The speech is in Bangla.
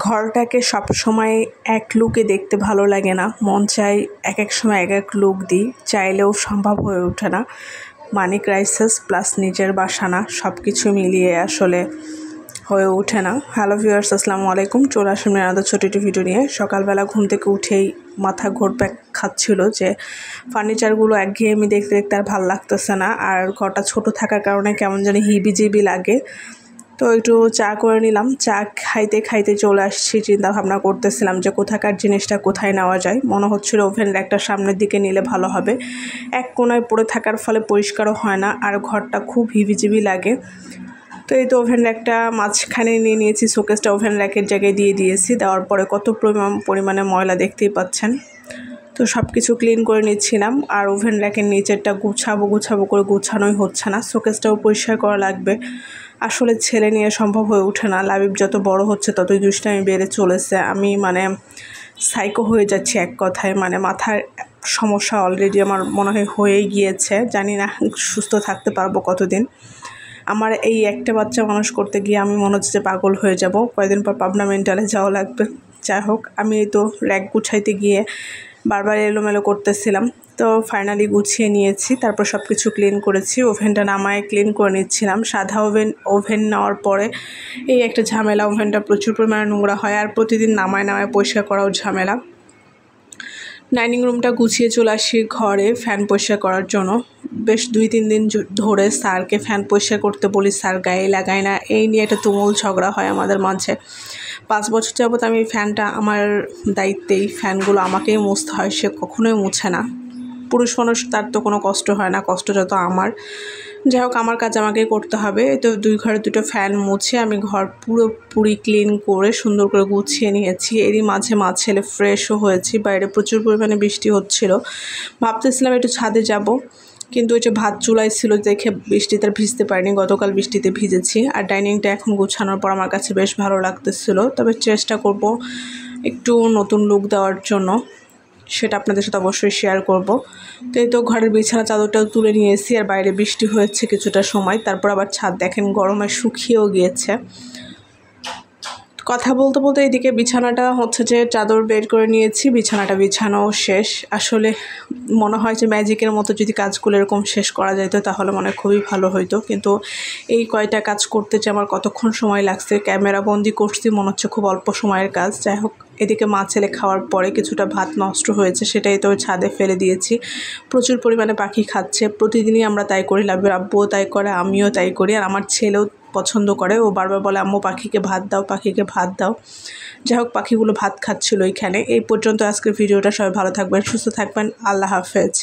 ঘরটাকে সবসময় এক লুকে দেখতে ভালো লাগে না, মন চাই এক এক সময় এক এক লুক দিই, চাইলেও সম্ভব হয়ে ওঠে না। মানি ক্রাইসিস প্লাস নিজের বাসা না, সব কিছু মিলিয়ে আসলে হয়ে ওঠে না। হ্যালো ভিউয়ার্স, আসসালামু আলাইকুম। চলে আসলাম আলাদা ছোটো একটি ভিডিও নিয়ে। সকালবেলা ঘুম থেকে উঠেই মাথা ঘুরপাক খাচ্ছিল যে ফার্নিচারগুলো একঘেয়েমি দেখতে দেখতে আর ভালো লাগতেছে না, আর ঘরটা ছোট থাকার কারণে কেমন জানি হিবিজিবি লাগে। তো একটু চা করে নিলাম। চা খাইতে খাইতে চলে আসছি, চিন্তা ভাবনা করতেছিলাম যে কোথাকার জিনিসটা কোথায় নেওয়া যায়। মনে হচ্ছিল ওভেন র্যাকটা সামনের দিকে নিলে ভালো হবে। এক কোনায় পড়ে থাকার ফলে পরিষ্কারও হয় না, আর ঘরটা খুব হিবিজিবি লাগে। তো এই তো ওভেন র্যাকটা মাঝখানে নিয়ে নিয়েছি, শোকেসটা ওভেন র্যাকের জায়গায় দিয়ে দিয়েছি। দেওয়ার পরে কত পরিমাণে ময়লা দেখতেই পাচ্ছেন। তো সব কিছু ক্লিন করে নিচ্ছিলাম, আর ওভেন র্যাকের নিচেরটা গুছাবো করে গুছানোই হচ্ছে না। শোকেসটাও পরিষ্কার করা লাগবে। আসলে ছেলে নিয়ে সম্ভব হয়ে ওঠে না। লাবিব যত বড় হচ্ছে ততই দুষ্টামি বেড়ে চলেছে। আমি সাইকো হয়ে যাচ্ছি এক কথায়। মাথার সমস্যা অলরেডি আমার মনে হয় হয়েই গিয়েছে। জানি না সুস্থ থাকতে পারবো কতদিন। আমার এই একটা বাচ্চা মানুষ করতে গিয়ে আমি মনে হচ্ছে যে পাগল হয়ে যাব। কয়েকদিন পর পাবনা মেন্টালে যাওয়া লাগবে। যাই হোক, আমি এই তো র্যাক গুছাইতে গিয়ে বারবার এলোমেলো করতেছিলাম। তো ফাইনালি গুছিয়ে নিয়েছি, তারপর সব কিছু ক্লিন করেছি। ওভেনটা নামায় ক্লিন করে নিচ্ছিলাম। সাদা ওভেন নেওয়ার পরে এই একটা ঝামেলা, ওভেনটা প্রচুর পরিমাণে নোংরা হয়, আর প্রতিদিন নামায় পরিষ্কার করাও ঝামেলা। ডাইনিং রুমটা গুছিয়ে চলে আসি ঘরে ফ্যান পরিষ্কার করার জন্য। বেশ 2-3 দিন ধরে স্যারকে ফ্যান পরিষ্কার করতে বলি, স্যার গায়ে লাগায় না। এই নিয়ে একটা তুমুল ঝগড়া হয় আমাদের মাঝে। 5 বছর যাবত আমি ফ্যানটা আমার দায়িত্বেই, ফ্যানগুলো আমাকেই মুছতে হয়, সে কখনোই মুছে না। পুরুষ মানুষ, তার তো কোনো কষ্ট হয় না, কষ্ট যত আমার। যাই হোক, আমার কাজ আমাকেই করতে হবে। তো 2 ঘরে 2টো ফ্যান মুছে আমি ঘর পুরোপুরি ক্লিন করে সুন্দর করে গুছিয়ে নিয়েছি। এরই মাঝে মাছ ছেলে ফ্রেশও হয়েছি। বাইরে প্রচুর পরিমাণে বৃষ্টি হচ্ছিল। ভাবতেছিলাম একটু ছাদে যাব, কিন্তু ওই যে ভাত চুলায় ছিল দেখে বৃষ্টিতে ভিজতে পারিনি। গতকাল বৃষ্টিতে ভিজেছি। আর ডাইনিংটা এখন গুছানোর পর আমার কাছে বেশ ভালো লাগতেছিল। তবে চেষ্টা করব একটু নতুন লুক দেওয়ার জন্য, সেটা আপনাদের সাথে অবশ্যই শেয়ার করব। তো এই তো ঘরের বিছানা চাদরটাও তুলে নিয়েছি, আর বাইরে বৃষ্টি হয়েছে কিছুটা সময়। তারপর আবার ছাদ দেখেন গরমে শুকিয়েও গিয়েছে। কথা বলতে বলতে এদিকে বিছানাটা হচ্ছে যে চাদর বের করে নিয়েছি, বিছানাটা বিছানাও শেষ। আসলে মনে হয় যে ম্যাজিকের মতো যদি কাজগুলো এরকম শেষ করা যেত তাহলে মনে হয় খুবই ভালো হতো, কিন্তু এই কয়টা কাজ করতে যে আমার কতক্ষণ সময় লাগছে। ক্যামেরা বন্দি করছি, মনে হচ্ছে খুব অল্প সময়ের কাজ। যাই হোক, এদিকে মা ছেলে খাওয়ার পরে কিছুটা ভাত নষ্ট হয়েছে, সেটাই তো ছাদে ফেলে দিয়েছি। প্রচুর পরিমাণে পাখি খাচ্ছে, প্রতিদিনই আমরা তাই করি। লাভের আব্বুও তাই করে, আমিও তাই করি, আর আমার ছেলেও পছন্দ করে। ও বারবার বলে, আম্মু পাখিকে ভাত দাও, পাখিকে ভাত দাও। যাই হোক, পাখিগুলো ভাত খাচ্ছিল এখানে। এই পর্যন্ত আজকের ভিডিওটা। সবাই ভালো থাকবেন, সুস্থ থাকবেন। আল্লাহ হাফেজ।